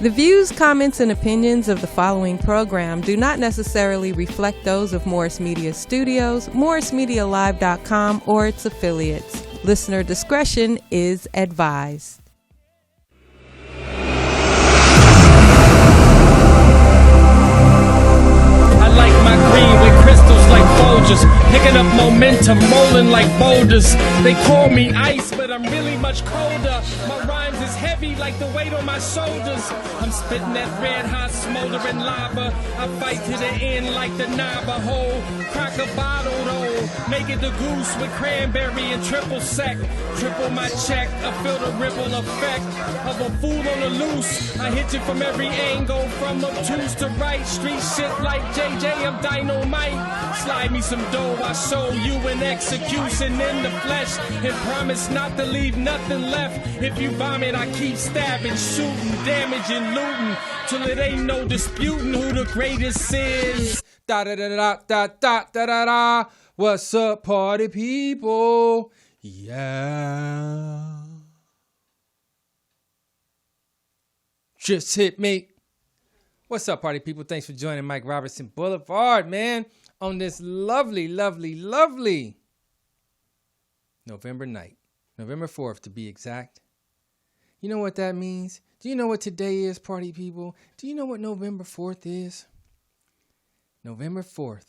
The views, comments, and opinions of the following program do not necessarily reflect those of Morris Media Studios, MorrisMediaLive.com, or its affiliates. Listener discretion is advised. I like my green with crystals like Folgers, picking up momentum, rolling like boulders. They call me ice, but I'm really much colder. My rhymes is heavy like the weight on my shoulders. I'm spitting that red hot smoldering lava. I fight to the end like the Navajo. Crack a bottle though, make it the goose with cranberry and triple sec. Triple my check, I feel the ripple effect of a fool on the loose. I hit you from every angle, from obtuse to right. Street shit like JJ, I'm dynamite. Slide me some dough, I show you an execution in the flesh. And promise not to leave nothing left. If you vomit, I keep stabbing, shooting, damaging, looting, till it ain't no disputing who the greatest is. Da da da da da da da da da. What's up, party people? Yeah. Just hit me. What's up, party people? Thanks for joining Mike Robertson Blvd, man, on this lovely, lovely, lovely November night. November 4th, to be exact. You know what that means? Do you know what today is, party people? Do you know what November 4th is? November 4th,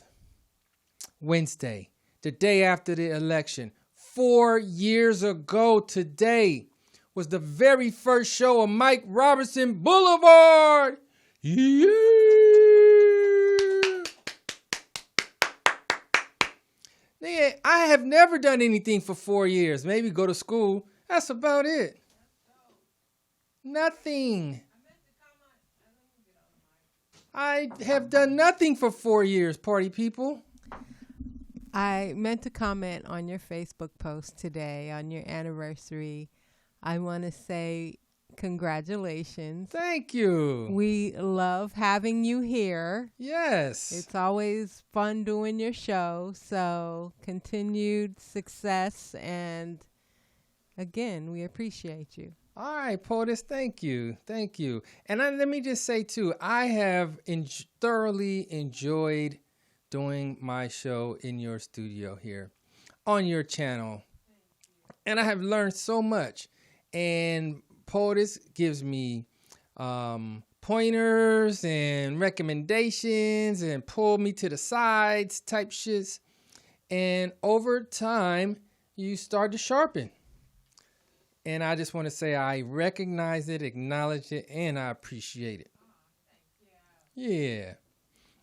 Wednesday, the day after the election. 4 years ago today was the very first show of Mike Robertson Blvd. Yeah. I have never done anything for 4 years. Maybe go to school. That's about it. Nothing. I have done nothing for 4 years, party people. I meant to comment on your Facebook post today on your anniversary. I want to say congratulations. Thank you. We love having you here. Yes. It's always fun doing your show. So continued success. And again, we appreciate you. All right, POTUS, thank you. Thank you. And let me just say, too, I have thoroughly enjoyed doing my show in your studio here on your channel. And I have learned so much. And POTUS gives me pointers and recommendations and pull me to the sides type shits. And over time, you start to sharpen. And I just want to say I recognize it, acknowledge it, and I appreciate it. Yeah.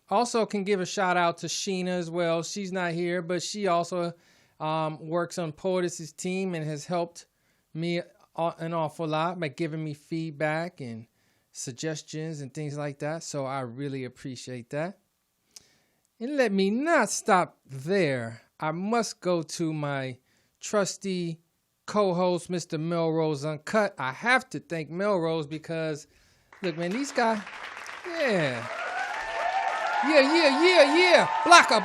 Also can give a shout out to Sheena as well. She's not here, but she also works on POTUS's team and has helped me an awful lot by giving me feedback and suggestions and things like that. So I really appreciate that. And let me not stop there. I must go to my trusty co-host, Mr. Melrose Uncut. I have to thank Melrose because, look, man, these guys, yeah. Yeah. Blocker.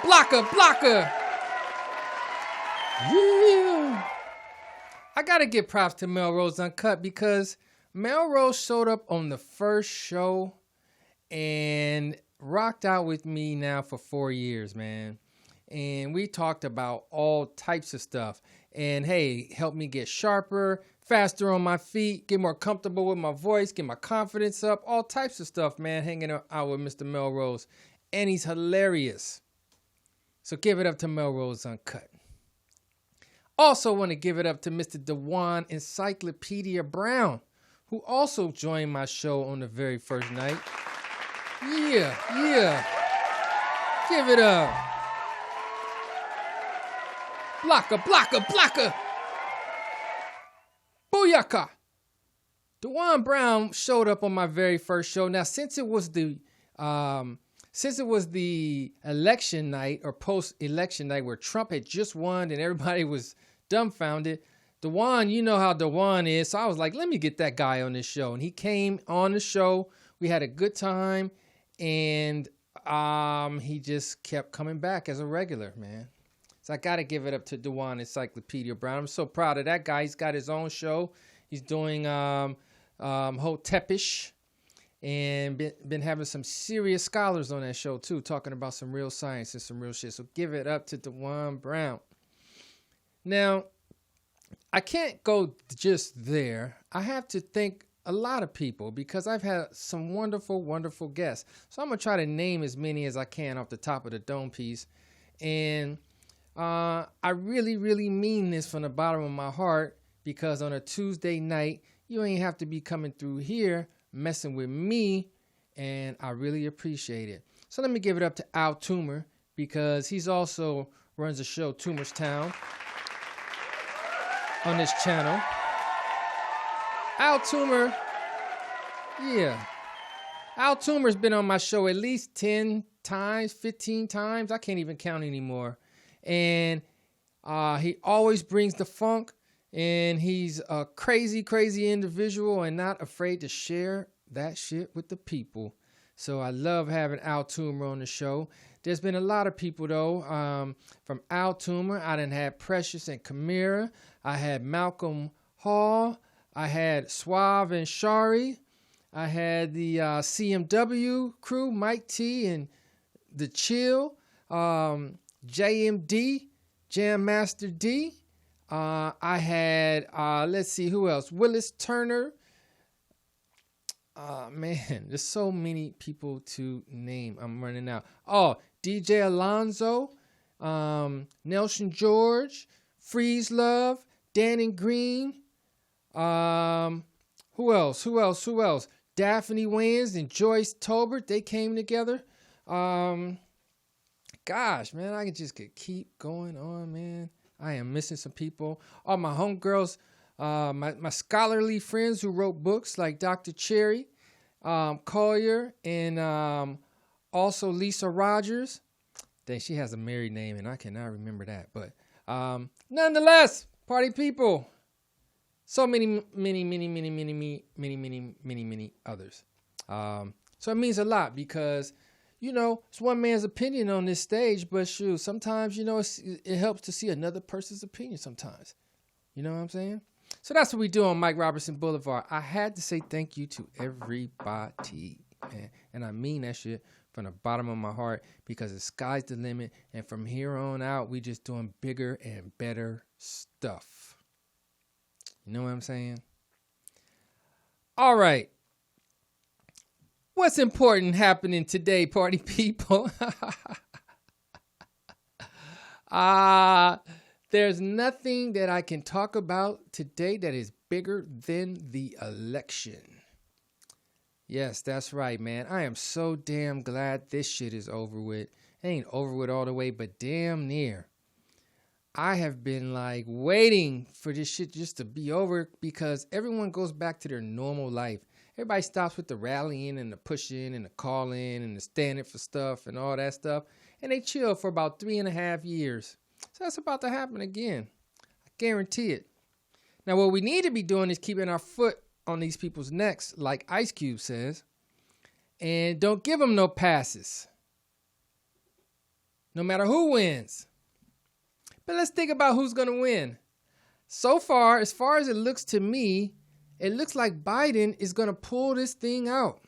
Yeah. I got to give props to Melrose Uncut because Melrose showed up on the first show and rocked out with me now for 4 years, man. And we talked about all types of stuff. And hey, helped me get sharper, faster on my feet, get more comfortable with my voice, get my confidence up, all types of stuff, man, hanging out with Mr. Melrose. And he's hilarious. So give it up to Melrose Uncut. Also want to give it up to Mr. Dewan Encyclopedia Brown, who also joined my show on the very first night. Yeah. Give it up. Blocker. Booyaka. Dewan Brown showed up on my very first show. Now, since it was the election night or post-election night where Trump had just won and everybody was dumbfounded, Dewan, you know how Dewan is. So I was like, let me get that guy on this show. And he came on the show. We had a good time. And he just kept coming back as a regular, man. So I got to give it up to Dewan Encyclopedia Brown. I'm so proud of that guy. He's got his own show. He's doing Hotepish. and been having some serious scholars on that show too, talking about some real science and some real shit. So give it up to DeJuan Brown. Now, I can't go just there. I have to thank a lot of people because I've had some wonderful, wonderful guests. So I'm going to try to name as many as I can off the top of the dome piece. And I really, really mean this from the bottom of my heart, because on a Tuesday night, you ain't have to be coming through here messing with me, and I really appreciate it. So let me give it up to Al Toomer, because he's also runs the show Toomer's Town on this channel. Al Toomer, Al Toomer's been on my show at least 10 times, 15 times. I can't even count anymore. And he always brings the funk, and he's a crazy, crazy individual and not afraid to share that shit with the people. So I love having Al Toomer on the show. There's been a lot of people, though. From Al Toomer, I done had Precious and Kamira. I had Malcolm Hall. I had Suave and Shari. I had the CMW crew, Mike T and The Chill. JMD, Jam Master D. I had, let's see, who else? Willis Turner. Man, there's so many people to name. I'm running out. Oh, DJ Alonzo, Nelson George, Freeze Love, Dan and Green. Who else? Daphne Wayans and Joyce Tolbert, they came together. Gosh, man, I could keep going on, man. I am missing some people. All my homegirls, my scholarly friends who wrote books like Dr. Cherry, Collier, and also Lisa Rogers. Dang, she has a married name, and I cannot remember that. But nonetheless, party people. So many others. So it means a lot because, you know, it's one man's opinion on this stage, but shoot, sometimes, you know, it helps to see another person's opinion sometimes. You know what I'm saying? So that's what we do on Mike Robertson Boulevard. I had to say thank you to everybody, man. And I mean that shit from the bottom of my heart, because the sky's the limit. And from here on out, we just doing bigger and better stuff. You know what I'm saying? All right. What's important happening today, party people? There's nothing that I can talk about today that is bigger than the election. Yes, that's right, man. I am so damn glad this shit is over with. It ain't over with all the way, but damn near. I have been like waiting for this shit just to be over, because everyone goes back to their normal life. Everybody stops with the rallying and the pushing and the calling and the standing for stuff and all that stuff. And they chill for about 3.5 years. So that's about to happen again. I guarantee it. Now, what we need to be doing is keeping our foot on these people's necks, like Ice Cube says. And don't give them no passes. No matter who wins. But let's think about who's going to win. So far as it looks to me, it looks like Biden is going to pull this thing out.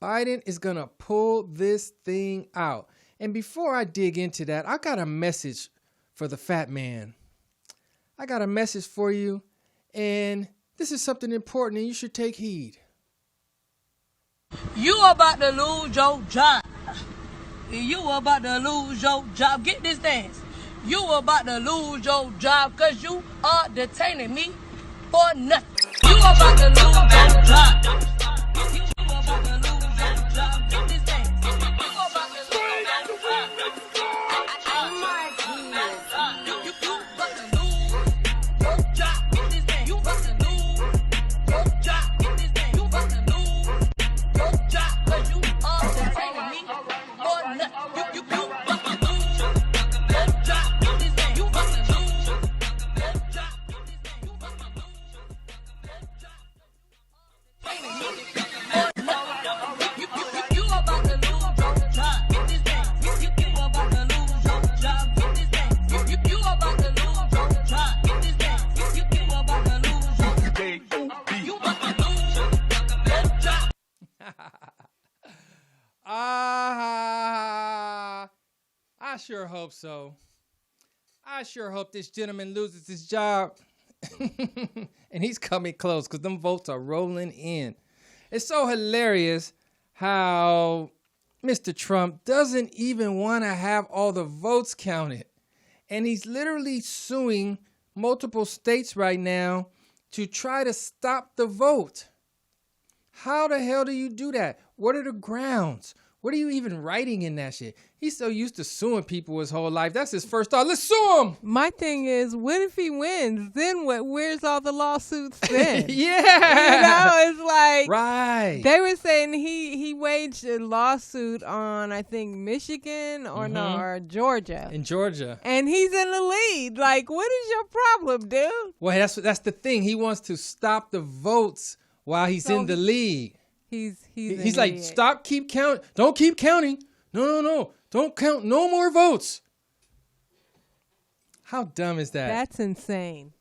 Biden is going to pull this thing out. And before I dig into that, I got a message for the fat man. I got a message for you, and this is something important, and you should take heed. You about to lose your job. You about to lose your job. Get this dance. You about to lose your job because you are detaining me for nothing. You about to lose your job. You about to lose your job. Get this dance. You about to lose your job. Oh my goodness. You about to lose your job. Get this dance. You about to lose your job. Get this dance. You about to lose your job because you are detaining me for nothing. You about to lose your job. Get this dance. You about to lose your job. Get this dance. You about to lose your job. sure hope so. I sure hope this gentleman loses his job. And he's coming close because them votes are rolling in. It's so hilarious how Mr. Trump doesn't even want to have all the votes counted. And he's literally suing multiple states right now to try to stop the vote. How the hell do you do that? What are the grounds? What are you even writing in that shit? He's so used to suing people his whole life. That's his first thought. Let's sue him. My thing is, what if he wins? Then what? Where's all the lawsuits then? Yeah. It's like, right. They were saying he waged a lawsuit on, I think, Michigan or Georgia. In Georgia. And he's in the lead. Like, what is your problem, dude? Well, that's the thing. He wants to stop the votes while he's in the lead. He's like, stop, keep count. Don't keep counting. No. Don't count no more votes. How dumb is that? That's insane.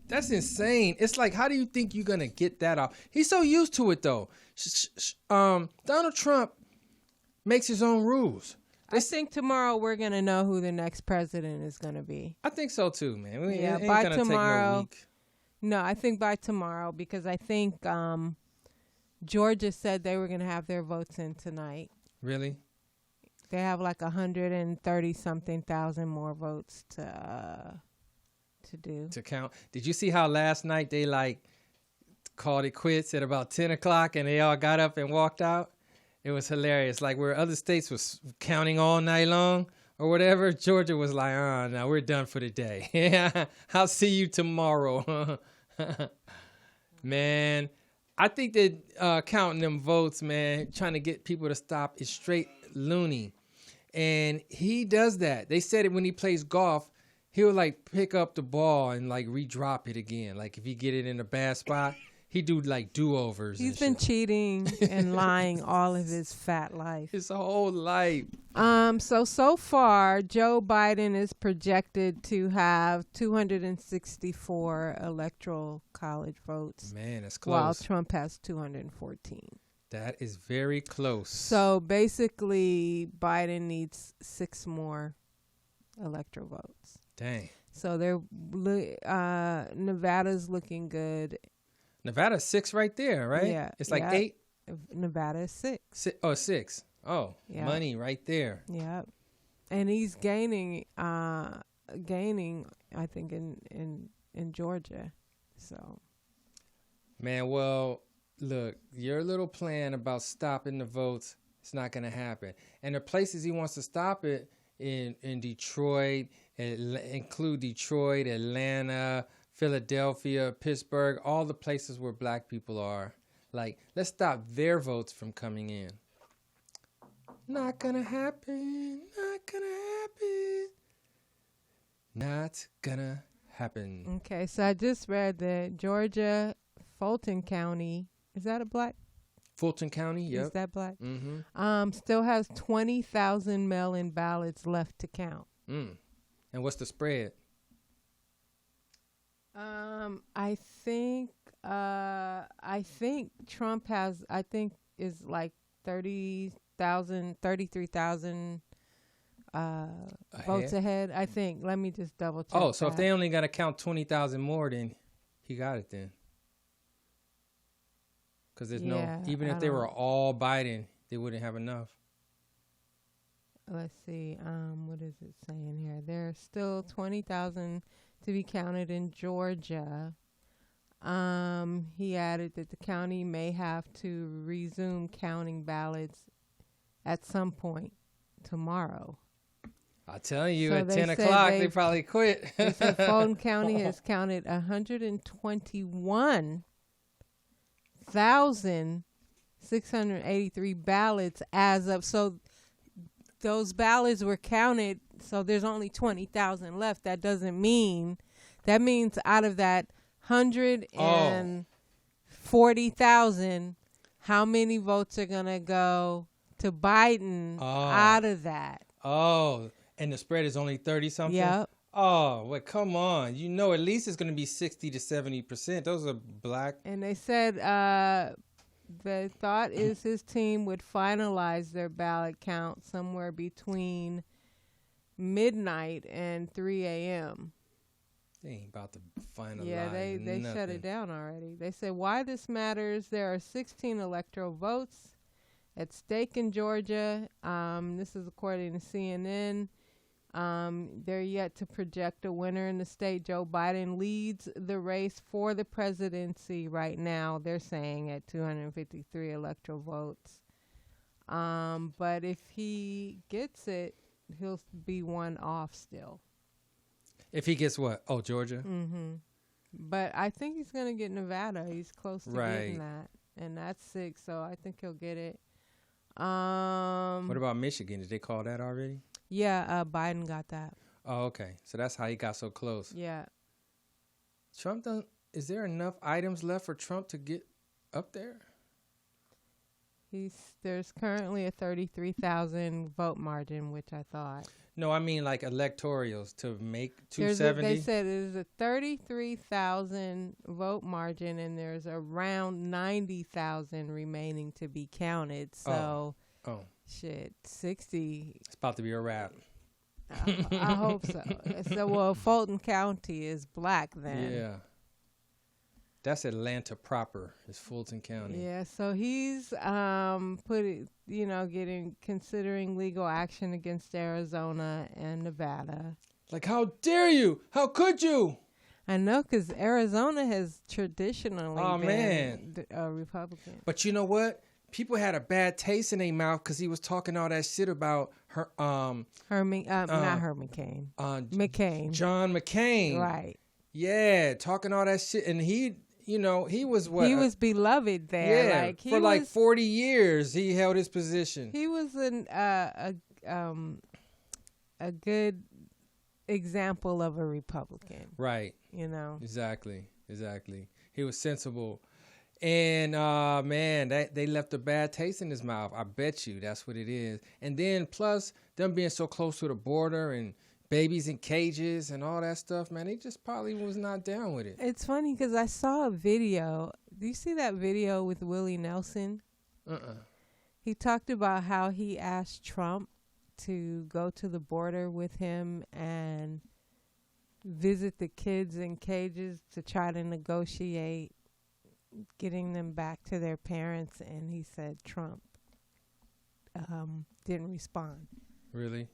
That's insane. It's like, how do you think you're going to get that off? He's so used to it, though. Donald Trump makes his own rules. I think tomorrow we're going to know who the next president is going to be. I think so, too, man. Yeah, it ain't by gonna tomorrow. Take no week. No, I think by tomorrow, because I think Georgia said they were going to have their votes in tonight. Really? They have like 130-something thousand more votes to do. To count. Did you see how last night they like called it quits at about 10 o'clock and they all got up and walked out? It was hilarious. Like where other states was counting all night long or whatever, Georgia was like, no, we're done for the day. Yeah, I'll see you tomorrow. Man, I think that counting them votes, man, trying to get people to stop is straight loony. And he does that. They said it when he plays golf, he'll like pick up the ball and like redrop it again. Like if he get it in a bad spot, he do like do-overs. He's been cheating and lying all of his fat life. His whole life. So far, Joe Biden is projected to have 264 electoral college votes. Man, that's close. While Trump has 214. That is very close. So basically, Biden needs 6 more electoral votes. Dang. So Nevada's looking good. Nevada's 6 right there, right? Yeah. It's like 8. Nevada is 6. 6. Oh, yeah. Money right there. Yeah. And he's gaining, I think, in Georgia. So. Man, well, look, your little plan about stopping the votes, it's not going to happen. And the places he wants to stop it in Detroit, include Detroit, Atlanta, Philadelphia, Pittsburgh, all the places where black people are. Like, let's stop their votes from coming in. Not gonna happen. Not gonna happen. Not gonna happen. Okay, so I just read that Georgia, Fulton County, is that a black? Fulton County, yep. Is that black? Mm-hmm. Still has 20,000 mail-in ballots left to count. And what's the spread? I think Trump has, is like 33,000 votes ahead. I think. Let me just double check. Oh, so if they only got to count 20,000 more, then he got it then. Because there's even if they were all Biden, they wouldn't have enough. Let's see. What is it saying here? There's still 20,000 to be counted in Georgia. He added that the county may have to resume counting ballots at some point tomorrow. I'll tell you, so at 10 o'clock, they probably quit. They said Fulton County has counted 121,683 ballots as of, so those ballots were counted, so there's only 20,000 left. That means out of that 140,000, how many votes are going to go to Biden out of that? Oh, and the spread is only 30-something? Yep. Oh, well, come on. You know, at least it's going to be 60 to 70%. Those are black. And they said the thought is his team would finalize their ballot count somewhere between midnight and 3 a.m. They ain't about to finalize. Yeah, they shut it down already. They said why this matters. There are 16 electoral votes at stake in Georgia. This is according to CNN. They're yet to project a winner in the state. Joe Biden leads the race for the presidency right now. They're saying at 253 electoral votes. But if he gets it, he'll be one off still. If he gets what? Oh, Georgia? Mm-hmm. But I think he's going to get Nevada. He's close to getting that. And that's 6, so I think he'll get it. What about Michigan? Did they call that already? Yeah, Biden got that. Oh, okay. So that's how he got so close. Yeah. Trump don't. Is there enough items left for Trump to get up there? There's currently a 33,000 vote margin, which I thought. No, I mean like electorals to make 270. They said there's a 33,000 vote margin, and there's around 90,000 remaining to be counted. So, shit, 60. It's about to be a wrap. I hope so. So, well, Fulton County is black then. Yeah. That's Atlanta proper. It's Fulton County. Yeah, so he's considering legal action against Arizona and Nevada. Like, how dare you? How could you? I know, because Arizona has traditionally been a Republican. But you know what? People had a bad taste in their mouth because he was talking all that shit about not Herman Cain. McCain. John McCain. Right. Yeah, talking all that shit. And he was what? He was beloved there. Yeah, for 40 years he held his position. He was a good example of a Republican. Right. You know. Exactly. He was sensible. And man, they left a bad taste in his mouth. I bet you that's what it is. And then plus them being so close to the border and babies in cages and all that stuff, man, he just probably was not down with it. It's funny because I saw a video. Do you see that video with Willie Nelson? He talked about how he asked Trump to go to the border with him and visit the kids in cages to try to negotiate getting them back to their parents, and he said Trump didn't respond. Really?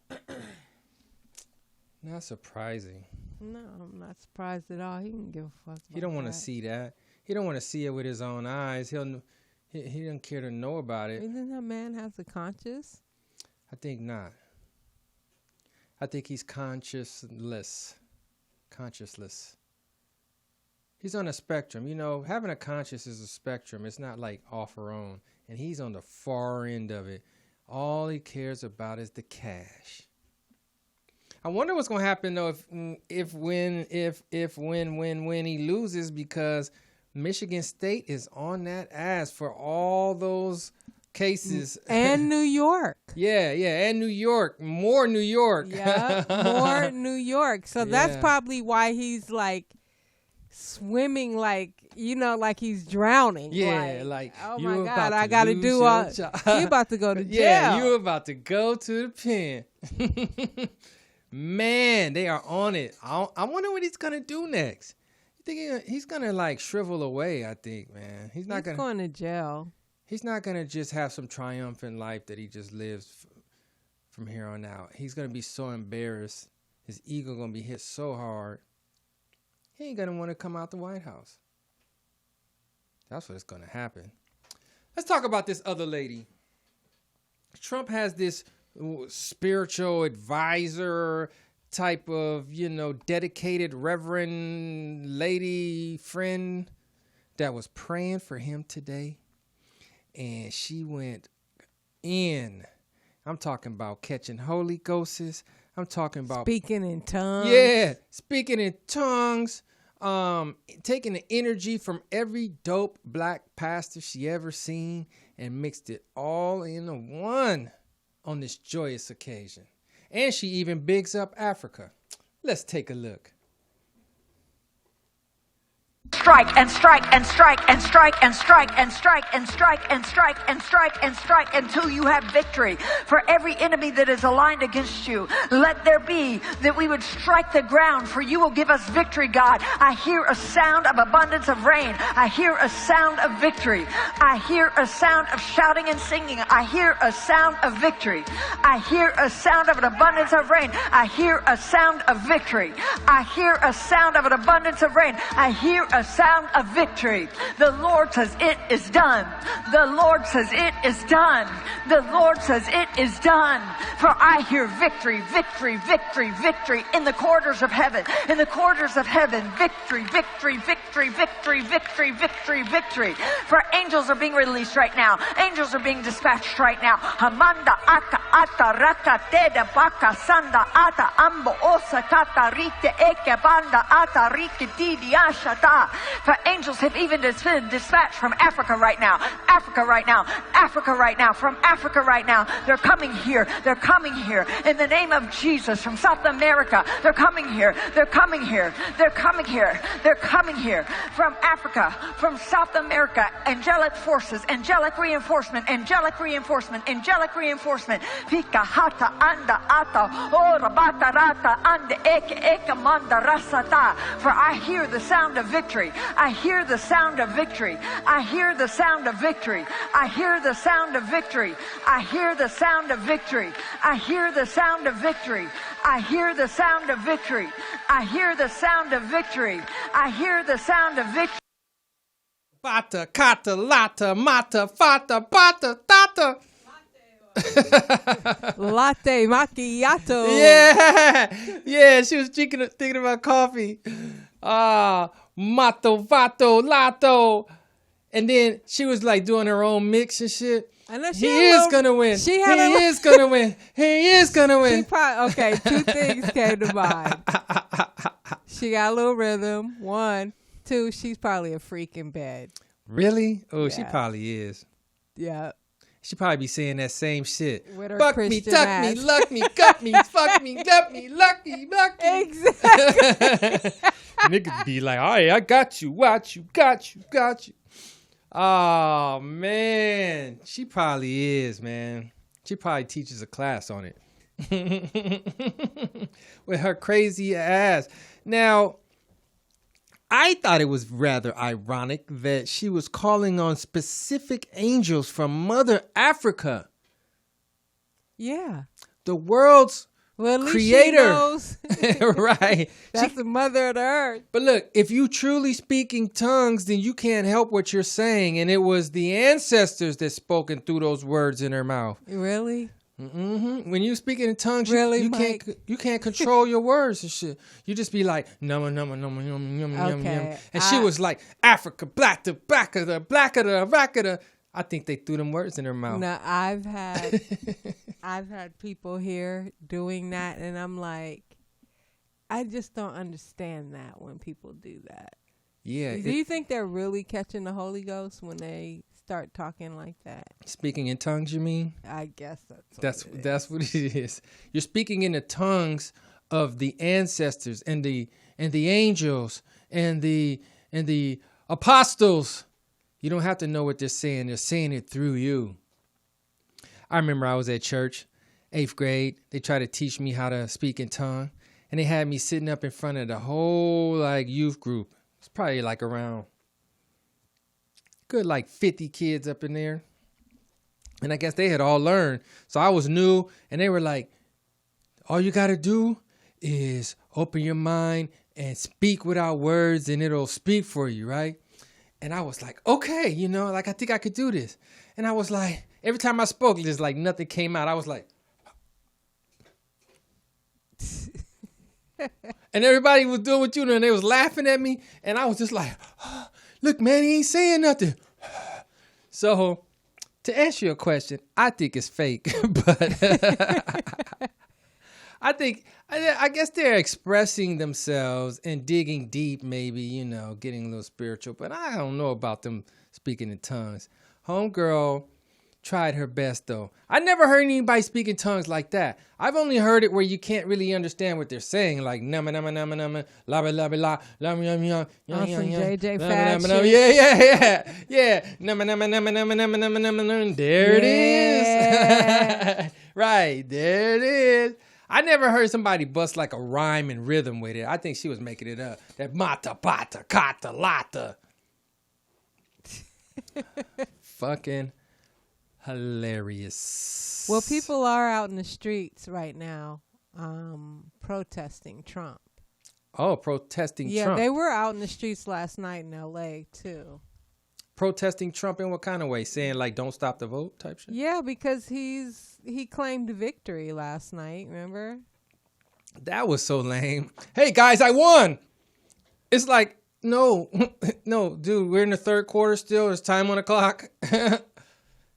Not surprising. No, I'm not surprised at all. He can give a fuck. He don't want to see that. He don't want to see it with his own eyes. He doesn't care to know about it. You think that man has a conscience? I think not. I think he's conscienceless. He's on a spectrum. You know, having a conscience is a spectrum. It's not like off or on. And he's on the far end of it. All he cares about is the cash. I wonder what's going to happen though if when he loses, because Michigan State is on that ass for all those cases. And New York. Yeah, and New York. More New York. Yeah, more New York. So that's probably why he's like swimming like he's drowning. Yeah, like oh my God, I got to do all. He about to go to jail. Yeah, you about to go to the pen. Man, they are on it. I wonder what he's gonna do next. You think he's gonna like shrivel away? I think, man, he's going to jail. He's not gonna just have some triumphant life that he just lives from here on out. He's gonna be so embarrassed. His ego gonna be hit so hard. He ain't gonna want to come out the White House. That's what's gonna happen. Let's talk about this other lady. Trump has this spiritual advisor type of, dedicated reverend lady friend that was praying for him today. And she went in. I'm talking about catching Holy Ghosts. I'm talking about speaking in tongues. Yeah, speaking in tongues. Taking the energy from every dope black pastor she ever seen and mixed it all into one on this joyous occasion. And she even bigs up Africa. Let's take a look. When strike and strike and strike and strike and strike and strike and strike and strike and strike and strike until you have victory. For every enemy that is aligned against you, let there be that we would strike the ground, for you will give us victory, God. I hear a sound of abundance of rain. I hear a sound of victory. I hear a sound of shouting and singing. I hear a sound of victory. I hear a sound of an abundance of rain. I hear a sound of victory. I hear a sound of an abundance of rain. I hear a sound of victory. The Lord says it is done. The Lord says it is done. The Lord says it is done. For I hear victory, victory, victory, victory in the corridors of heaven. In the corridors of heaven, victory, victory, victory, victory, victory, victory, victory. For angels are being released right now. Angels are being dispatched right now. Hamanda aka ata raka teda baka sanda ata ambo osa kata rite eke banda ata rike didi ashata. For angels have even been dispatched from Africa right now. Africa right now. Africa right now. From Africa right now. They're coming here. They're coming here. In the name of Jesus. From South America. They're coming here. They're coming here. They're coming here. They're coming here. From Africa. From South America. Angelic forces. Angelic reinforcement. Angelic reinforcement. Angelic reinforcement. Pika hata anda ata. Ora bata rata anda eke eke manda rasata. For I hear the sound of victory. I hear the sound of victory. I hear the sound of victory. I hear the sound of victory. I hear the sound of victory. I hear the sound of victory. I hear the sound of victory. I hear the sound of victory. I hear the sound of victory. Bata, kata, lata, mata, fata, bata, tata. Latte macchiato. Yeah, she was thinking about coffee. Mato, vato, lato. And then she was like doing her own mix and shit. He is gonna win. He is gonna win. He is gonna win. Okay, two things came to mind. She got a little rhythm. 1, 2, she's probably a freak in bed. Really? Oh, Yeah. she probably is. Yeah. She probably be saying that same shit. With her Fuck me, Christian tuck ass. me, luck me, gut me, fuck me, gut me, lucky, lucky. Exactly. Niggas be like, all right, I got you, watch you, got you, got you. Oh, man. She probably is, man. She probably teaches a class on it. With her crazy ass. Now, I thought it was rather ironic that she was calling on specific angels from Mother Africa. Yeah. The world's Well, at least creator. she knows. Right. That's the mother of the earth. But look, if you truly speaking tongues, then you can't help what you're saying. And it was the ancestors that spoken through those words in her mouth. Really? Mm-hmm. When you speaking in tongues, Really, you Mike? can't control your words and shit. You just be like numma numma numma numma numma numma Okay, numma. And she was like Africa, black to back of the black of the rack of the. I think they threw them words in her mouth. No, I've had people here doing that, and I'm like, I just don't understand that when people do that. Yeah. Do you think they're really catching the Holy Ghost when they start talking like that? Speaking in tongues, you mean? I guess that's What it is. You're speaking in the tongues of the ancestors and the angels and the apostles. You don't have to know what they're saying. They're saying it through you. I remember I was at church, 8th grade. They tried to teach me how to speak in tongue, and they had me sitting up in front of the whole youth group. It's probably around good 50 kids up in there. And I guess they had all learned. So I was new, and they were like, all you got to do is open your mind and speak without words, and it'll speak for you, right? And I was like, okay, I think I could do this. And I was like, every time I spoke, just nothing came out. I was like, and everybody was doing what you know, and they was laughing at me. And I was just like, oh, look, man, he ain't saying nothing. So to answer your question, I think it's fake, but I guess they're expressing themselves and digging deep, maybe, getting a little spiritual, but I don't know about them speaking in tongues. Homegirl tried her best, though. I never heard anybody speak in tongues like that. I've only heard it where you can't really understand what they're saying, like nama nama nama nama la ba la ba la la yum yum On some JJ nama, Fad nama, shit. yeah nama nama nama nama nama nama nama. There it is. Right, there it is. I never heard somebody bust like a rhyme and rhythm with it. I think she was making it up. That mata pata kata lata. Fucking hilarious. Well, people are out in the streets right now protesting Trump. Oh, protesting Yeah, Trump. they were out in the streets last night in L.A. too. Protesting Trump in what kind of way? Saying like don't stop the vote type shit? Yeah, because he claimed victory last night, remember? That was so lame. Hey guys, I won. It's like, no, no, dude, we're in the third quarter still. There's time on the clock.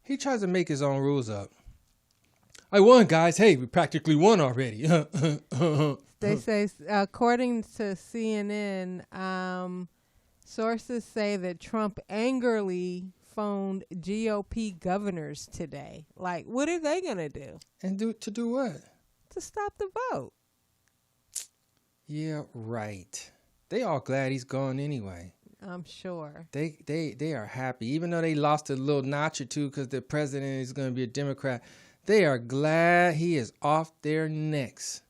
He tries to make his own rules up. I won, guys. Hey, we practically won already. They say, according to CNN, sources say that Trump angrily phoned GOP governors today. Like, what are they going to do? And to do what? To stop the vote. Yeah, right. They all glad he's gone anyway. I'm sure. They are happy. Even though they lost a little notch or two because the president is going to be a Democrat, they are glad he is off their necks.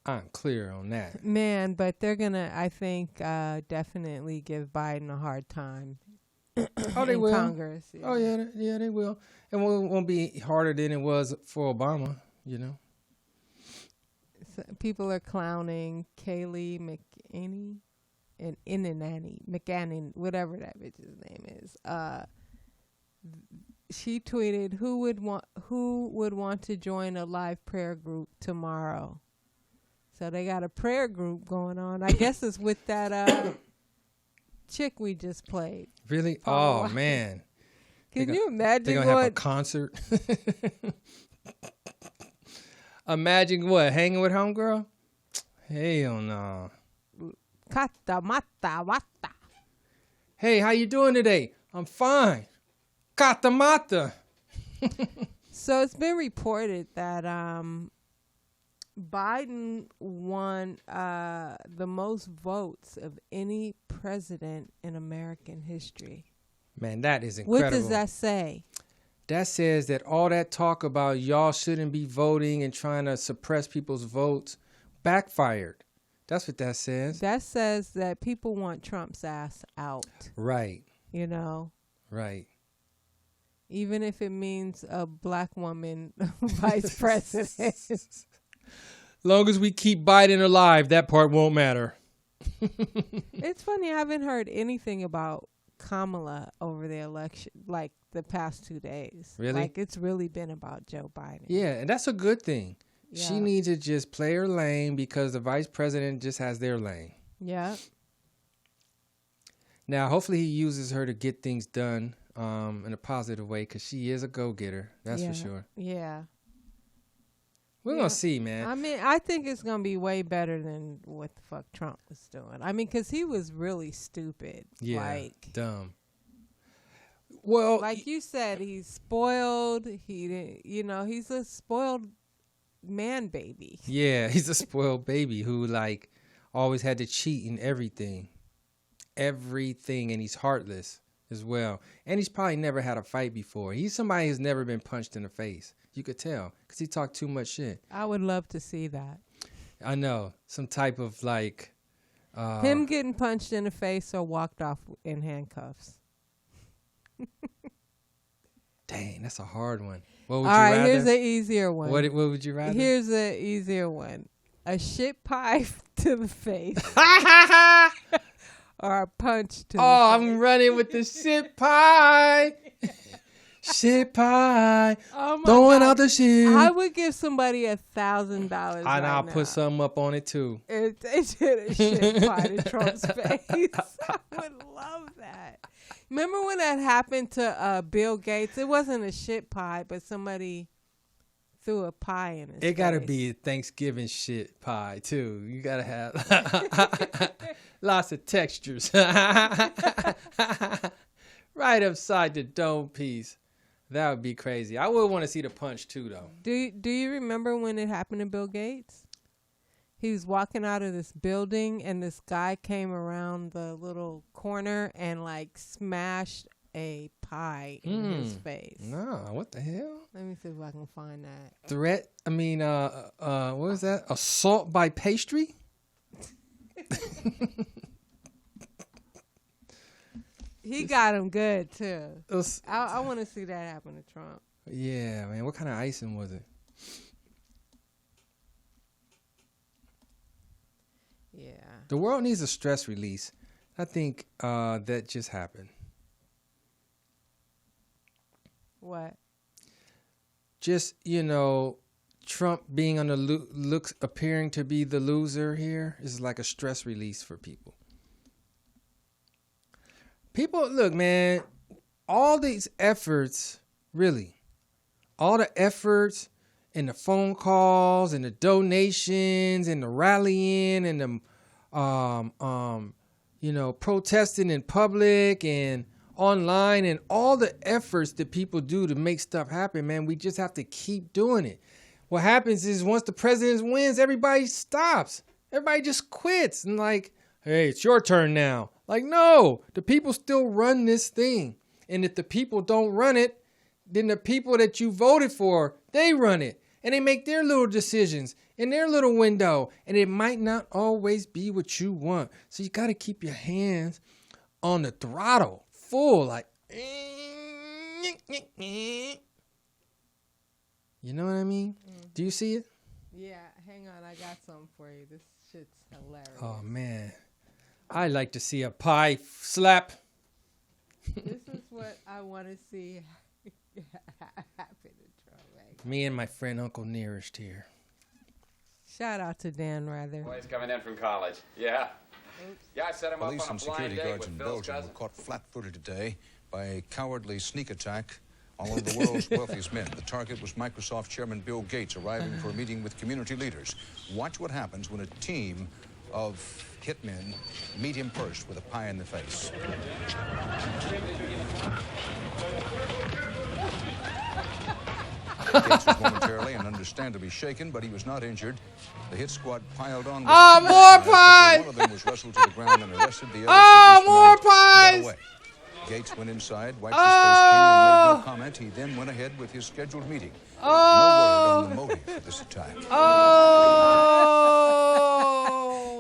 I'm clear on that. Man, but they're going to, I think, definitely give Biden a hard time. Oh, they in will. Congress. Yeah. Oh, yeah, they will. And it won't be harder than it was for Obama, you know. So people are clowning Kayleigh McEnany and McAnany, whatever that bitch's name is. She tweeted, "Who would want to join a live prayer group tomorrow?" So they got a prayer group going on. I guess it's with that chick we just played. Really? Oh man! Can you imagine? They're gonna have a concert. Imagine what? Hanging with homegirl? Hell no. Kata mata wata. Hey, how you doing today? I'm fine. Kata mata. So it's been reported that Biden won the most votes of any president in American history. Man, that is incredible. What does that say? That says that all that talk about y'all shouldn't be voting and trying to suppress people's votes backfired. That's what that says. That says that people want Trump's ass out. Right. You know? Right. Even if it means a black woman vice president. Long as we keep Biden alive, that part won't matter. It's funny, I haven't heard anything about Kamala over the election, like the past 2 days. Really? Like it's really been about Joe Biden. Yeah, and that's a good thing. Yeah. She needs to just play her lane because the vice president just has their lane. Yeah. Now, hopefully he uses her to get things done in a positive way because she is a go-getter. That's for sure. Yeah. We're going to see, man. I mean, I think it's going to be way better than what the fuck Trump was doing. I mean, because he was really stupid. Yeah, like, dumb. Well, like you said, he's spoiled. He's a spoiled man baby. Yeah, he's a spoiled baby who, like, always had to cheat in everything. Everything, and he's heartless as well. And he's probably never had a fight before. He's somebody who's never been punched in the face. You could tell because he talked too much shit. I would love to see that. I know. Some type of like... him getting punched in the face or walked off in handcuffs. Dang, that's a hard one. What would All you right, rather? here's an easier one. What would you rather? Here's an easier one. A shit pie to the face. Or a punch to the face. I'm running with the shit pie. Shit pie. Oh my Throwing God. out the shit. I would give somebody $1,000 And right I'll now. put something up on it too. It did a shit pie to Trump's face. I would love that. Remember when that happened to Bill Gates? It wasn't a shit pie, but somebody threw a pie in his face. It got to be a Thanksgiving shit pie too. You got to have lots of textures. Right. right upside the dome piece. That would be crazy. I would want to see the punch too, though. Do you remember when it happened to Bill Gates? He was walking out of this building, and this guy came around the little corner and like smashed a pie in his face. No, what the hell? Let me see if I can find that. Threat? I mean, what was that? Assault by pastry? He got him good too. I want to see that happen to Trump. Yeah, man. What kind of icing was it? Yeah. The world needs a stress release. I think that just happened. What? Just, Trump being on the appearing to be the loser here is like a stress release for people. People, look, man, all these efforts, really, all the efforts and the phone calls and the donations and the rallying and the, protesting in public and online and all the efforts that people do to make stuff happen, man, we just have to keep doing it. What happens is once the president wins, everybody stops. Everybody just quits and like, hey, it's your turn now. Like, no, the people still run this thing. And if the people don't run it, then the people that you voted for, they run it. And they make their little decisions in their little window. And it might not always be what you want. So you got to keep your hands on the throttle full, like, you know what I mean? Do you see it? Yeah, hang on. I got something for you. This shit's hilarious. Oh, man. I like to see a pie slap. This is what I want to see happen to Trump. Right? Me and my friend Uncle Nearest here. Shout out to Dan Rather. Boys coming in from college. Yeah. Oops. Yeah, I set him Police up on and a blind security date guards with in Phil's Belgium cousin. were caught flat-footed today by a cowardly sneak attack on one of the world's wealthiest men. The target was Microsoft Chairman Bill Gates, arriving for a meeting with community leaders. Watch what happens when a team of hitmen meet him first with a pie in the face. Gates was momentarily and understandably shaken, but he was not injured. The hit squad piled on. Oh, more pie! One of them was wrestled to the ground and arrested. The other Oh, more pies! Gates went inside, wiped his face clean, and made no comment. He then went ahead with his scheduled meeting. No word on the motive for this attack.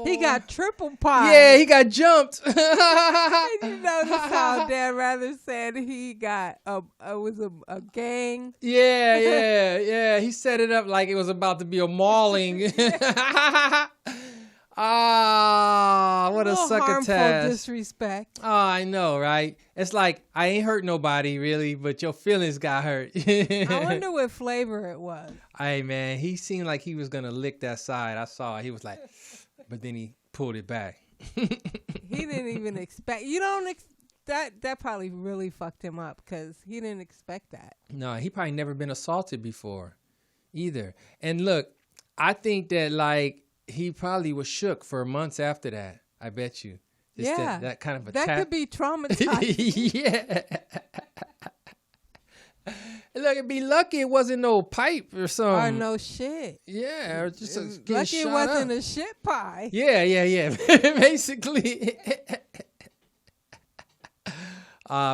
He got triple pie. Yeah, he got jumped. You notice how Dan Rather said he got it was a gang. Yeah. He set it up like it was about to be a mauling. What a succotash. Harmful disrespect. Oh, I know, right? It's like, I ain't hurt nobody, really, but your feelings got hurt. I wonder what flavor it was. Hey, man, he seemed like he was going to lick that side. I saw it. He was like, but then he pulled it back. He didn't even expect. You don't that probably really fucked him up because he didn't expect that. No, he probably never been assaulted before either. And look, I think that like he probably was shook for months after that. I bet you. Just that kind of attack. That could be traumatizing. Yeah. Look, it'd be lucky it wasn't no pipe or something. Or no shit. Yeah, or just lucky it wasn't a shit pie. Yeah. Basically.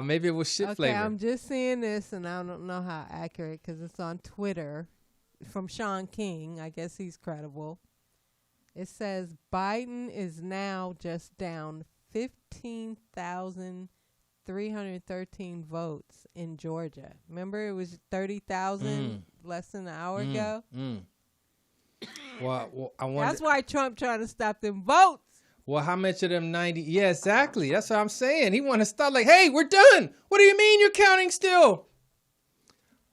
Maybe it was shit flavor. Okay, I'm just seeing this, and I don't know how accurate because it's on Twitter from Sean King. I guess he's credible. It says Biden is now just down 15,313 votes in Georgia. Remember, it was 30,000 less than an hour ago? Well, I wonder. That's why Trump trying to stop them votes. Well, how much of them 90? Yeah, exactly. That's what I'm saying. He want to start like, hey, we're done. What do you mean you're counting still?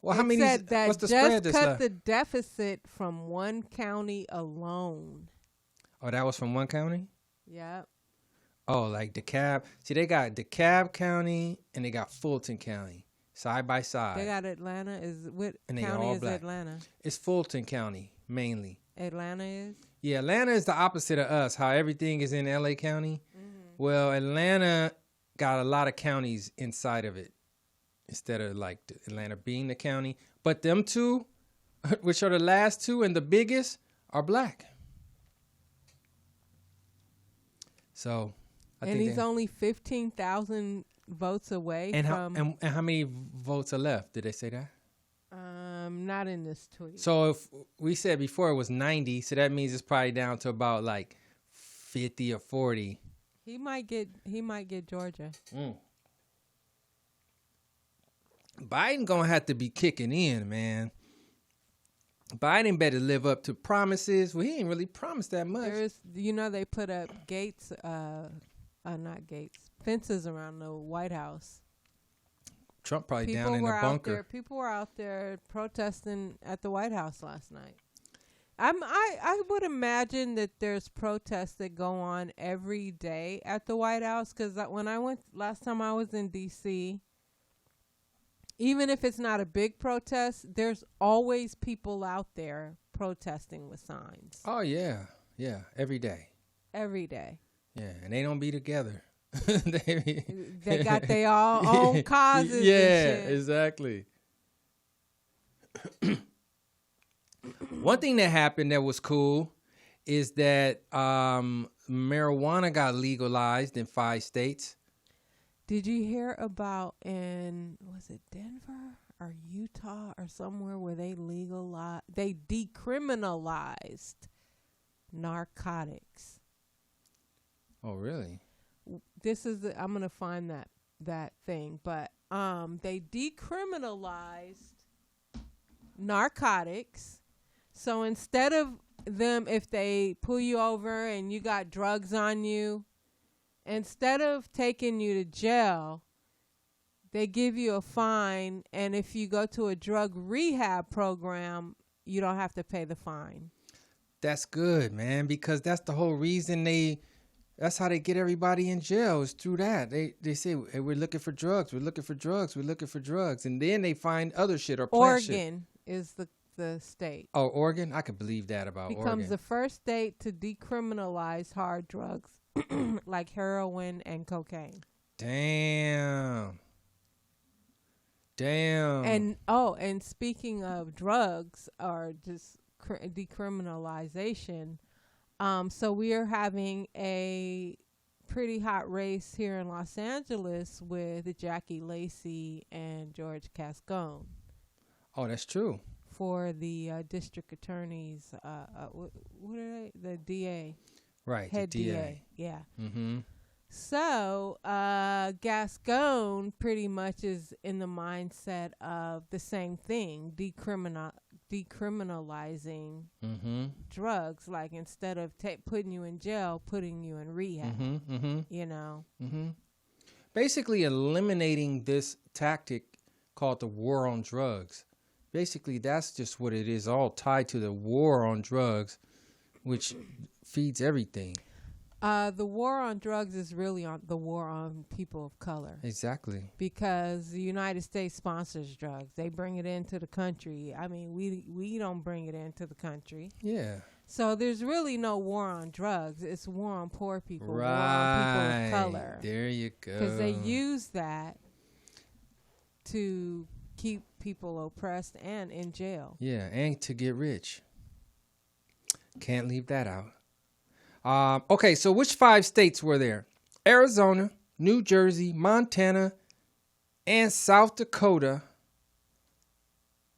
Well, how many? Said that what's the just spread that's cut left? the deficit from one county alone. Oh, that was from one county? Yep. Oh, like DeKalb. See, they got DeKalb County and they got Fulton County side by side. They got Atlanta. What and county all is black. Atlanta? It's Fulton County mainly. Atlanta is? Yeah, Atlanta is the opposite of us, how everything is in LA County. Mm-hmm. Well, Atlanta got a lot of counties inside of it. instead of like Atlanta being the county. But them two, which are the last two and the biggest, are black. So, and he's only 15,000 votes away from. And how many votes are left? Did they say that? Not in this tweet. So if we said before it was 90, so that means it's probably down to about like 50 or 40. He might get Georgia. Biden gonna have to be kicking in, man. Biden better live up to promises. Well, he ain't really promised that much. They put up fences around the White House. Trump probably down in a bunker. People were out there protesting at the White House last night. I would imagine that there's protests that go on every day at the White House, because when I went last time I was in D.C., even if it's not a big protest, there's always people out there protesting with signs. Oh, yeah. Yeah, every day. Every day. Yeah, and they don't be together. They got their own causes. Yeah, and shit. Exactly. One thing that happened that was cool is that marijuana got legalized in 5 states. Did you hear about was it Denver or Utah or somewhere where they decriminalized narcotics? Oh, really? I'm going to find that thing, but they decriminalized narcotics. So instead of them, if they pull you over and you got drugs on you, instead of taking you to jail, they give you a fine, and if you go to a drug rehab program, you don't have to pay the fine. That's good, man, because that's the whole reason that's how they get everybody in jail, is through that. They say, hey, we're looking for drugs, we're looking for drugs, we're looking for drugs, and then they find other shit or plant shit. Oregon is the state. Oh, Oregon? I could believe that about Oregon. Becomes the first state to decriminalize hard drugs like heroin and cocaine. Damn. And speaking of drugs or just decriminalization, so we are having a pretty hot race here in Los Angeles with Jackie Lacey and George Cascone. Oh, that's true. For the district attorneys, what are they? The DA. Right, head the DA. DA. Yeah. Mm-hmm. So Gascon pretty much is in the mindset of the same thing, decriminalizing drugs. Like instead of putting you in jail, putting you in rehab. You know. Basically eliminating this tactic called the war on drugs. Basically, that's just what it is, all tied to the war on drugs, which feeds everything. The war on drugs is really the war on people of color. Exactly. Because the United States sponsors drugs. They bring it into the country. I mean, we don't bring it into the country. Yeah. So there's really no war on drugs. It's war on poor people, right. War on people of color. There you go. Because they use that to keep people oppressed and in jail. Yeah, and to get rich. Can't leave that out. Okay, so which 5 states were there? Arizona, New Jersey, Montana, and South Dakota,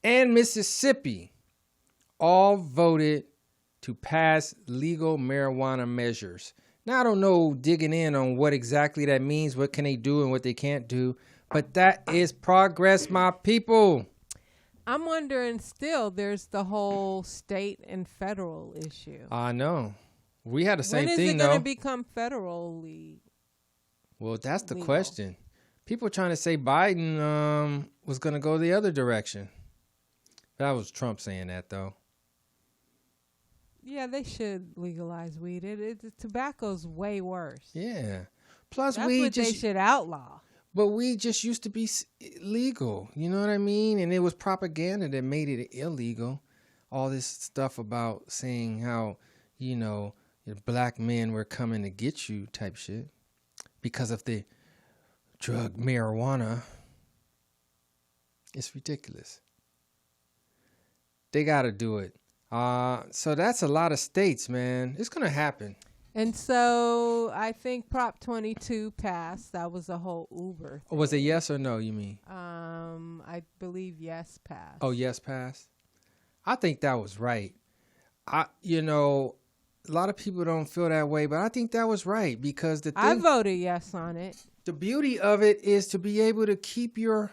and Mississippi all voted to pass legal marijuana measures. Now, I don't know digging in on what exactly that means, what can they do and what they can't do, but that is progress, my people. I'm wondering still, there's the whole state and federal issue. I know. We had the same thing, though. When is it going to become federally? Well, that's the legal? question. People trying to say Biden was going to go the other direction. That was Trump saying that, though. Yeah, they should legalize weed. Tobacco's way worse. Yeah. Plus, that's what they should outlaw. But weed just used to be legal. You know what I mean? And it was propaganda that made it illegal. All this stuff about saying how, you know, black men were coming to get you type shit because of the drug marijuana. It's ridiculous. They got to do it. So that's a lot of states, man. It's going to happen. And so I think Prop 22 passed. That was a whole Uber thing. Was it yes or no, you mean? I believe yes passed. Oh, yes passed? I think that was right. A lot of people don't feel that way, but I think that was right because I voted yes on it. The beauty of it is to be able to keep your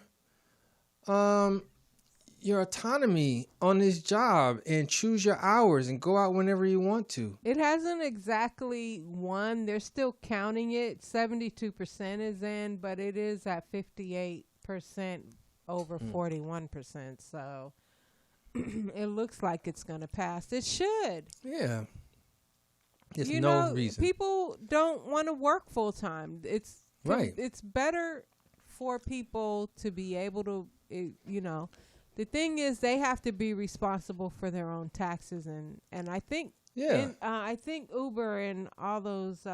autonomy on this job and choose your hours and go out whenever you want to. It hasn't exactly won. They're still counting it. 72% is in, but it is at 58% over 41%. So it looks like it's going to pass. It should. Yeah. There's no reason. People don't want to work full time. It's right. It's better for people to be able to, the thing is they have to be responsible for their own taxes and I think I think Uber and all those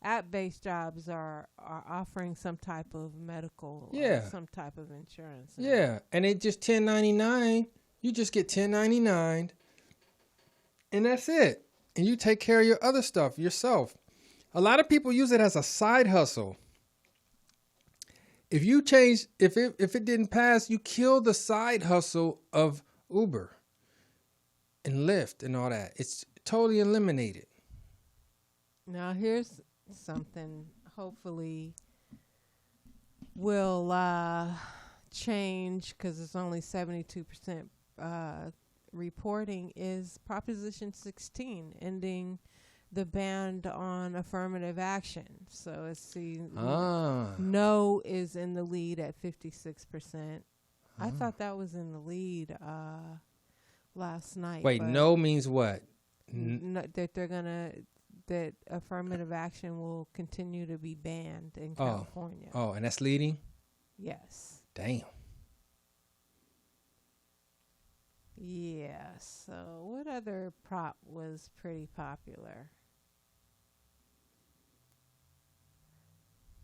app-based jobs are offering some type of medical or some type of insurance. Yeah, and it just 1099. You just get 1099 and that's it. And you take care of your other stuff yourself. A lot of people use it as a side hustle. If you change, if it didn't pass, you kill the side hustle of Uber and Lyft and all that. It's totally eliminated. Now here's something hopefully will change because it's only 72% reporting is Proposition 16 ending the ban on affirmative action. So it's no is in the lead at 56%. I thought that was in the lead last night. Wait, no means what? That affirmative action will continue to be banned in California. Oh, and that's leading? Yes. Damn. Yeah, so what other prop was pretty popular?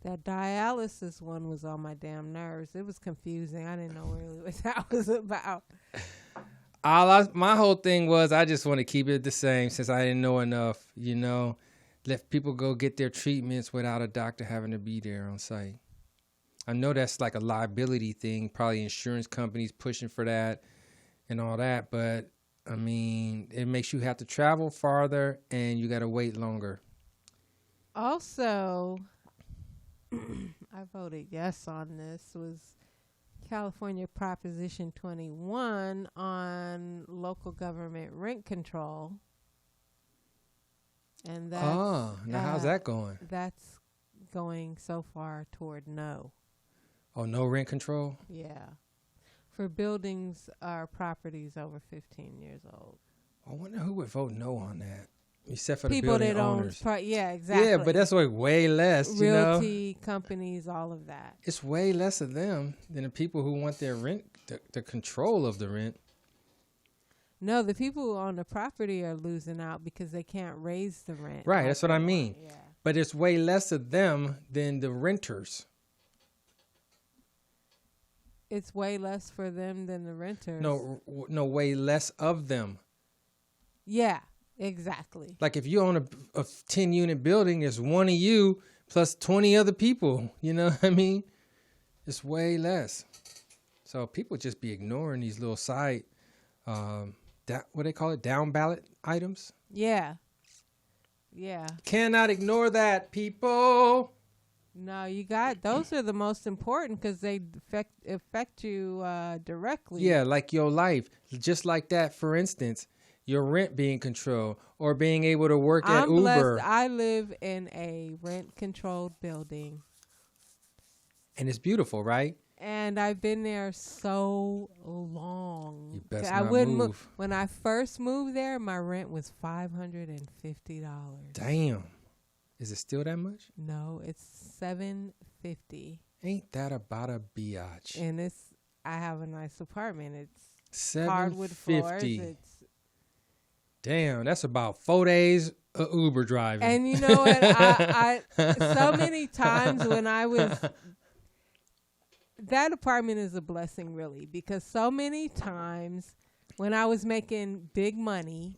That dialysis one was on my damn nerves. It was confusing. I didn't know really what that was about. My whole thing was I just want to keep it the same since I didn't know enough, let people go get their treatments without a doctor having to be there on site. I know that's like a liability thing, probably insurance companies pushing for that and all that, but I mean, it makes you have to travel farther and you got to wait longer. Also, I voted yes on this, was California Proposition 21 on local government rent control. And that's, now how's that going? That's going so far toward no. Oh, no rent control? Yeah. For buildings or properties over 15 years old. I wonder who would vote no on that. Except for people the building that owners. Yeah, exactly. Yeah, but that's like way less, Realty companies, all of that. It's way less of them than the people who want their rent, the control of the rent. No, the people who own the property are losing out because they can't raise the rent. Right, that's what I mean. Yeah. But it's way less of them than the renters. It's way less for them than the renters. No, way less of them. Yeah, exactly. Like if you own a 10-unit building, there's one of you plus 20 other people. You know what I mean? It's way less. So people just be ignoring these little side, what they call it, down ballot items. Yeah. Yeah. Cannot ignore that, people. No, those are the most important because they affect you directly. Yeah, like your life. Just like that, for instance, your rent being controlled or being able to work at Uber. Blessed. I live in a rent-controlled building. And it's beautiful, right? And I've been there so long. You best not move. When I first moved there, my rent was $550. Damn. Is it still that much? No, it's $750. Ain't that about a biatch? And I have a nice apartment. It's $750. Hardwood floors. Damn, that's about 4 days of Uber driving. And you know what? I so many times when I was that apartment is a blessing, really, because so many times when I was making big money,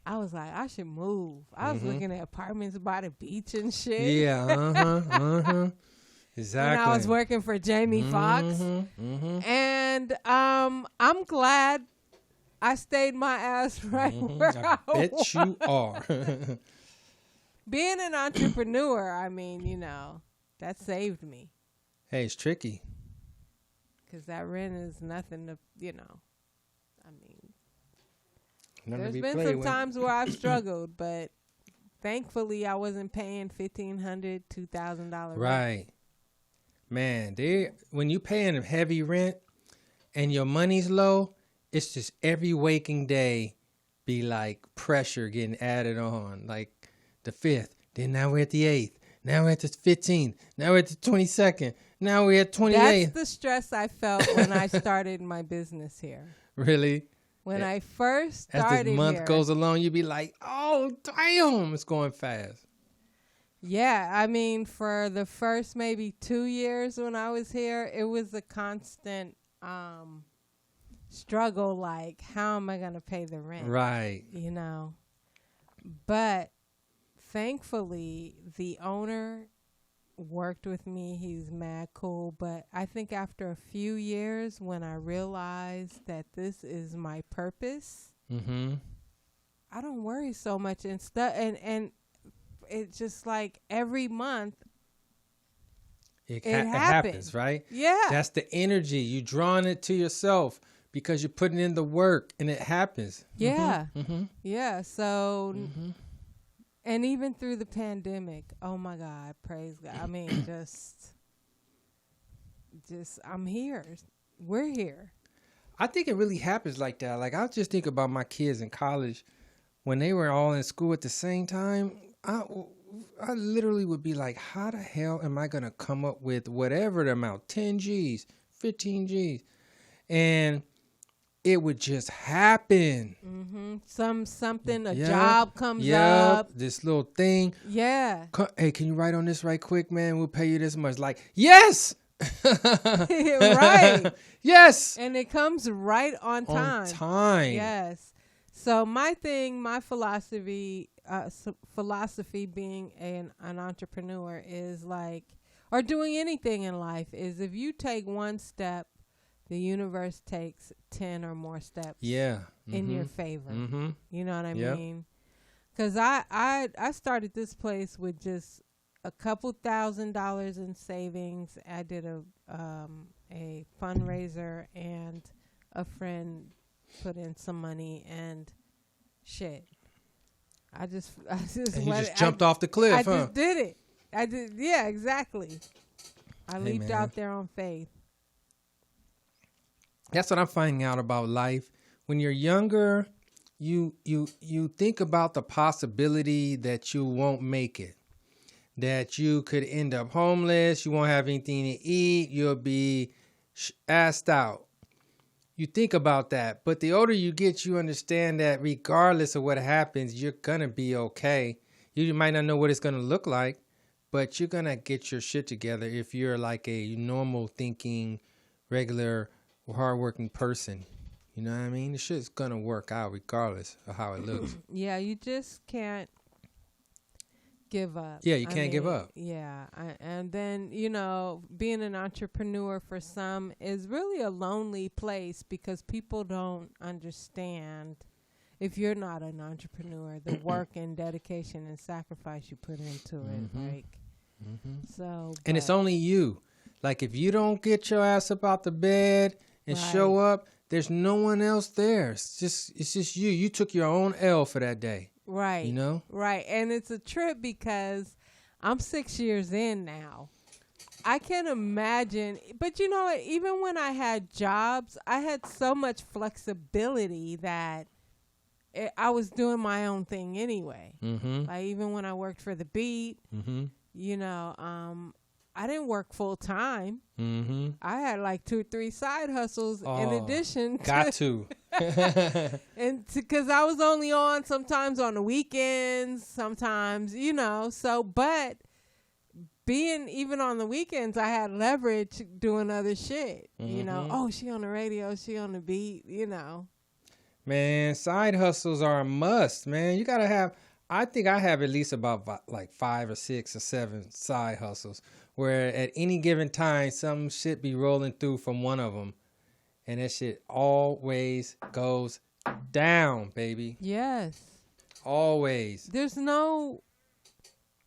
I was like, I should move. I was looking at apartments by the beach and shit. Yeah, exactly. When I was working for Jamie Foxx. And I'm glad I stayed my ass right where I bet you are. Being an entrepreneur, I mean, that saved me. Hey, it's tricky. Because that rent is nothing to, I mean, Nothing to there's be been played some with. times where I've struggled, but thankfully I wasn't paying $1,500, $2,000 Right. Man, when you paying a heavy rent and your money's low, it's just every waking day be like pressure getting added on. Like the 5th, then now we're at the 8th, now we're at the 15th, now we're at the 22nd, now we're at 28th. That's the stress I felt when I started my business here. Really? When I first started As the month here, goes along, you be like, oh, damn, it's going fast. Yeah, I mean, for the first maybe 2 years when I was here, it was a constant struggle, like, how am I going to pay the rent? Right. But thankfully, the owner worked with me. He's mad cool. But I think after a few years, when I realized that this is my purpose, I don't worry so much and stuff. And it's just like every month It happens, happens, right? Yeah. That's the energy. You drawing it to yourself because you're putting in the work and it happens. Yeah. Yeah. So, and even through the pandemic, oh my God, praise God. I mean, just I'm here. We're here. I think it really happens like that. Like, I just think about my kids in college when they were all in school at the same time. I literally would be like, how the hell am I going to come up with whatever the amount, 10 G's, 15 G's? And it would just happen. Something, a job comes up. This little thing. Yeah. Hey, can you write on this right quick, man? We'll pay you this much. Like, yes! Right. Yes! And it comes right on time. On time. Yes. So my philosophy being an entrepreneur is like, or doing anything in life, is if you take one step, the universe takes 10 or more steps in your favor. You know what I mean? Because I started this place with just a couple $1,000s in savings. I did a fundraiser, and a friend put in some money, and shit. I just jumped off the cliff, I just did it. Yeah, exactly. I leaped out there on faith. That's what I'm finding out about life. When you're younger, you think about the possibility that you won't make it, that you could end up homeless, you won't have anything to eat, you'll be assed out. You think about that. But the older you get, you understand that regardless of what happens, you're going to be okay. You might not know what it's going to look like, but you're going to get your shit together if you're like a normal thinking, regular, hardworking person. You know what I mean? The shit's going to work out regardless of how it looks. Yeah, you just can't give up. Yeah, you can't give up. Yeah. And then, being an entrepreneur for some is really a lonely place because people don't understand, if you're not an entrepreneur, the work and dedication and sacrifice you put into it. Like, so. And it's only you. Like, if you don't get your ass up out the bed and show up, there's no one else there. It's just you. You took your own L for that day. Right. You know? Right. And it's a trip because I'm 6 years in now. I can imagine. But you know what? Even when I had jobs, I had so much flexibility that I was doing my own thing anyway. Like even when I worked for the Beat, I didn't work full time. I had like 2 or 3 side hustles in addition. Got to. And because I was only on sometimes on the weekends, sometimes, so, but being even on the weekends, I had leverage doing other shit. You know, oh, she on the radio, she on the beat, you know. Man, side hustles are a must, man. You got to have, I think I have at least about like 5 or 6 or 7 side hustles where at any given time, some shit be rolling through from one of them. And that shit always goes down, baby. Yes. Always. There's no,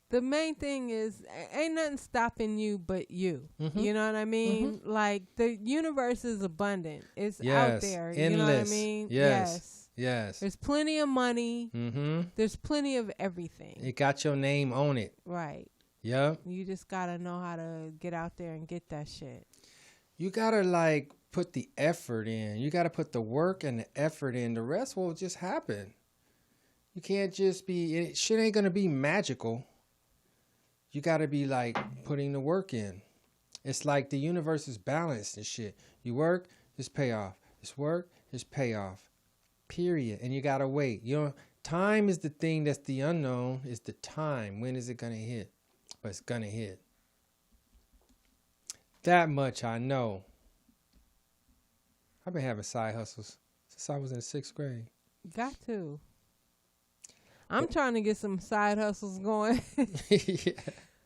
the main thing is, ain't nothing stopping you but you. You know what I mean? Like, the universe is abundant. It's out there. Endless. You know what I mean? Yes. There's plenty of money. There's plenty of everything. It got your name on it. Right. Yep. You just got to know how to get out there and get that shit. You got to, like, put the effort in. You got to put the work and the effort in. The rest will just happen. You can't just be, shit ain't going to be magical. You got to be like putting the work in. It's like the universe is balanced and shit. You work, it's payoff. It's work, it's payoff. Period. And you got to wait. You know, time is the thing that's the unknown, is the time. When is it going to hit? But it's going to hit. That much I know. I've been having side hustles since I was in the 6th grade. Got to. I'm trying to get some side hustles going. Yeah.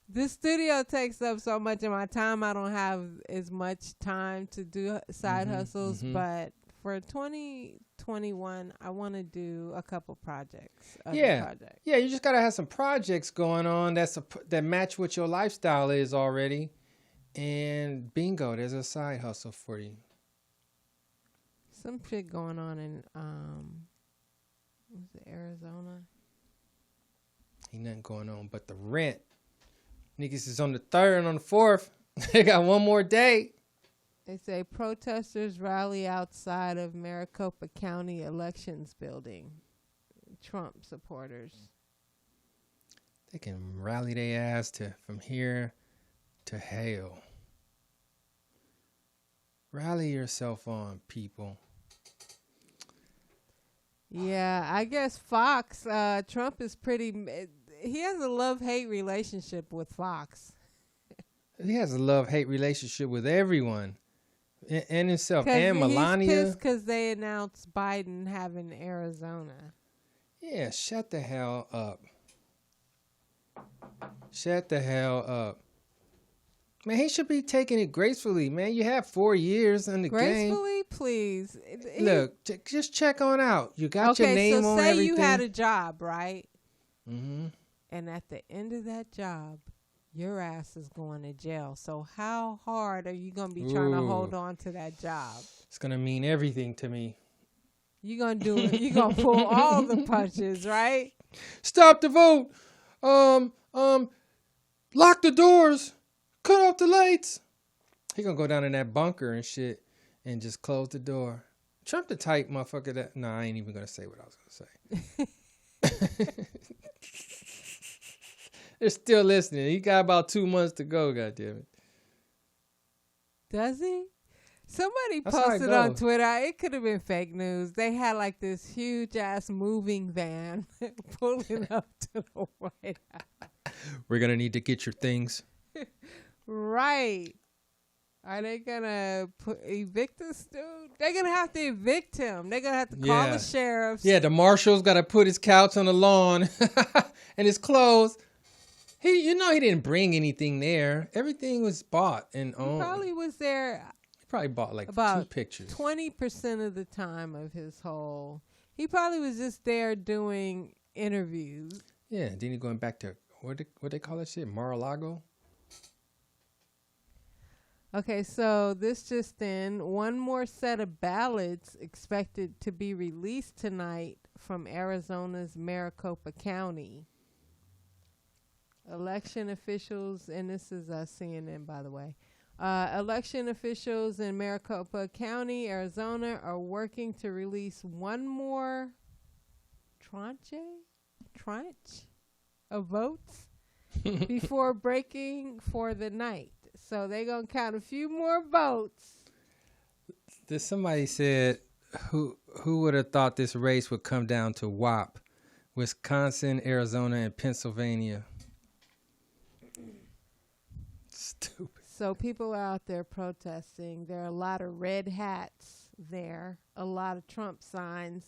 This studio takes up so much of my time. I don't have as much time to do side hustles, but for 2021, I want to do a couple projects. Yeah, you just gotta have some projects going on that match what your lifestyle is already, and bingo, there's a side hustle for you. Some shit going on in was it Arizona? Ain't nothing going on but the rent. Niggas is on the 3rd and on the 4th. They got one more day. They say protesters rally outside of Maricopa County Elections Building. Trump supporters. They can rally their ass from here to hell. Rally yourself on, people. Yeah, I guess Fox, Trump is he has a love-hate relationship with Fox. He has a love-hate relationship with everyone. And himself. And Melania. He's pissed because they announced Biden having Arizona. Yeah, shut the hell up. Shut the hell up. Man, he should be taking it gracefully, man. You have 4 years in the game. Gracefully, please. Look, just check on out. You got your name on everything. Okay, so say you had a job, right? Mm-hmm. And at the end of that job, your ass is going to jail. So how hard are you going to be trying to hold on to that job? It's going to mean everything to me. You're going to do it. You're going to pull all the punches, right? Stop the vote. Lock the doors. Cut off the lights. He going to go down in that bunker and shit and just close the door. Trump the type motherfucker that... No, I ain't even going to say what I was going to say. They're still listening. He got about 2 months to go, goddammit. Does he? Somebody posted on Twitter. It could have been fake news. They had like this huge ass moving van pulling up to the White House. We're going to need to get your things. Right. Are they going to evict this dude? They're going to have to evict him. They're going to have to call the sheriffs. Yeah, the marshal's got to put his couch on the lawn and his clothes. He didn't bring anything there. Everything was bought and owned. He probably was there. He probably bought like about 2 pictures. 20% of the time of his whole. He probably was just there doing interviews. Yeah, then he going back to what they call that shit, Mar-a-Lago. Okay, so this just in. One more set of ballots expected to be released tonight from Arizona's Maricopa County. Election officials, and this is CNN, by the way. Election officials in Maricopa County, Arizona, are working to release one more tranche of votes before breaking for the night. So they're going to count a few more votes. Somebody said, who would have thought this race would come down to Wisconsin, Arizona, and Pennsylvania? Stupid. So people are out there protesting. There are a lot of red hats there, a lot of Trump signs.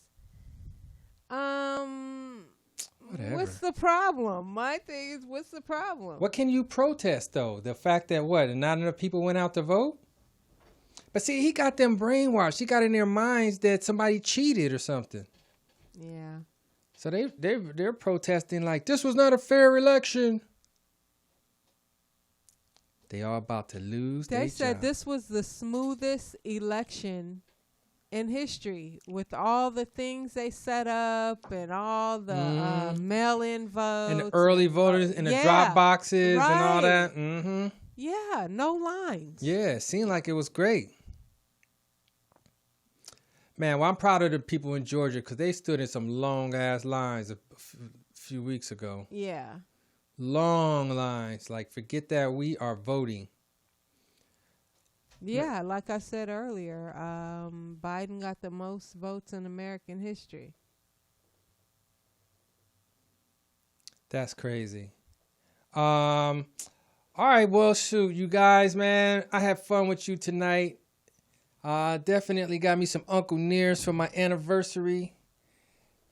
Whatever. What's the problem? My thing is, what's the problem? What can you protest, though? The fact that not enough people went out to vote? But see, he got them brainwashed. He got in their minds that somebody cheated or something. Yeah. So they're protesting like this was not a fair election. They are about to lose. They said this was the smoothest election in history with all the things they set up and all the mail-in votes. And the early voters and the drop boxes and all that. Mm-hmm. Yeah, no lines. Yeah, it seemed like it was great. Man, well, I'm proud of the people in Georgia because they stood in some long-ass lines a few weeks ago. Yeah. Long lines. Like, forget that we are voting. Yeah, like I said earlier, Biden got the most votes in American history. That's crazy. All right, well, shoot, you guys, man. I had fun with you tonight. Definitely got me some Uncle Nears for my anniversary.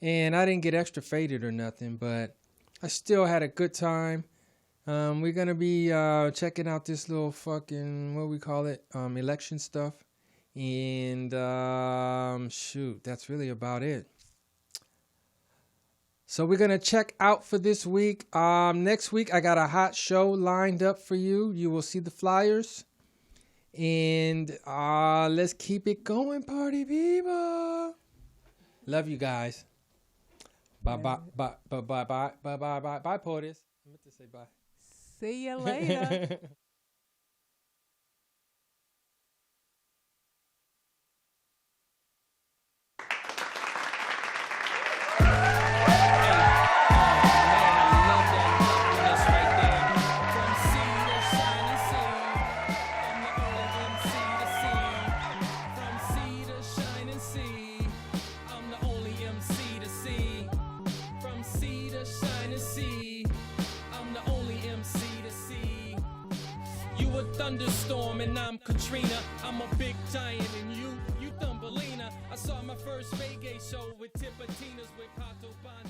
And I didn't get extra faded or nothing, but I still had a good time. We're going to be checking out this little fucking, what we call it, election stuff. And shoot, that's really about it. So we're going to check out for this week. Next week, I got a hot show lined up for you. You will see the flyers. And let's keep it going, party people. Love you guys. Bye, bye, bye, bye, bye, bye, bye, bye, bye, bye, POTUS. I meant to say bye. See you later. Thunderstorm and I'm Katrina. I'm a big giant and you Thumbelina. I saw my first reggae show with Tipatinas with Pato Band.